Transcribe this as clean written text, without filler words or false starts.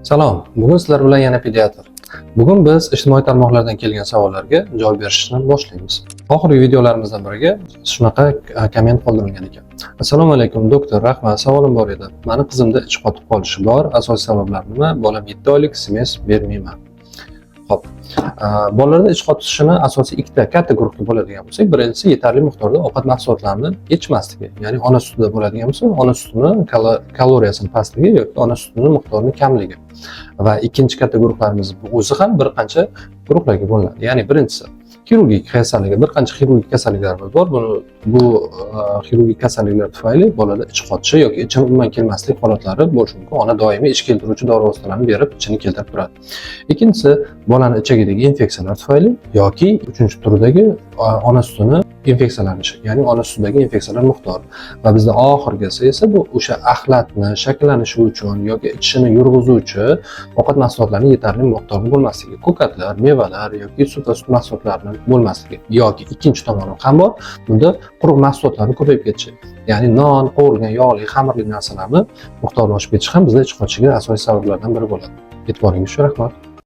Salom, bugun sizlar bilan yana pediatr. Bugun biz ijtimoiy tarmoqlardan kelgan savollarga javob berishni boshlaymiz. Oxirgi videolarimizdan biriga shunaqa komment qoldirilgan ekan. Assalomu alaykum doktor, rahmat, savolim bor edi. Meni qizimda ich qotib qolishi bor. Asosiy sabablar nima? Bolam 7 oylik, SMS bermayman. Xo'p. Bolalarda ich qotishini asosiy ikkita katta guruhga bo'ladigan bo'lsak, birinchisi yetarli miqdorda ovqat mahsulotlarini ichmasligi, ya'ni ona sutida bo'ladigan bo'lsa, ona sutini kaloriyasini pastligi yoki ona sutini miqdorini kamligi. Va ikkinchi katta guruhlarimiz o'zi ham bir qancha guruhlarga bo'linadi. Ya'ni birinchisi xirurgik kasallik, bir qancha xirurgik kasalliklarimiz bor. Bu xirurgik kasalliklar tufayli bolada ich qotishi yoki ichini umuman kelmaslik holatlari bo'lishi mumkin. Ona doimiy ich keltiruvchi dori vositalarini berib, ichini keltirib turadi. Ikkinchisi bolani ichagidagi infeksiyalar tufayli yoki uchinchi turdagi ona sutini infeksiyalanishi, ya'ni ona sutidagi infeksiyalar miqdori. Va bizda oxirgisi esa bu o'sha axlatni shakllanishi uchun yoki ichishini yurg'izuvchi ovqat mahsulotlarining yetarli miqdorda bo'lmasligi, ko'katlar, mevalar yoki sut va sut mahsulotlarining bo'lmasligi yoki ikkinchi tomoni ham bor. Bunda quruq mahsulotlarning ko'payib ketishi, ya'ni non, qovurilgan yog'li, xamirli narsalarni miqdori oshib ketishi ham bizda ich qotishiga asosiy sabablardan biri bo'ladi. E'tiboringiz uchun rahmat.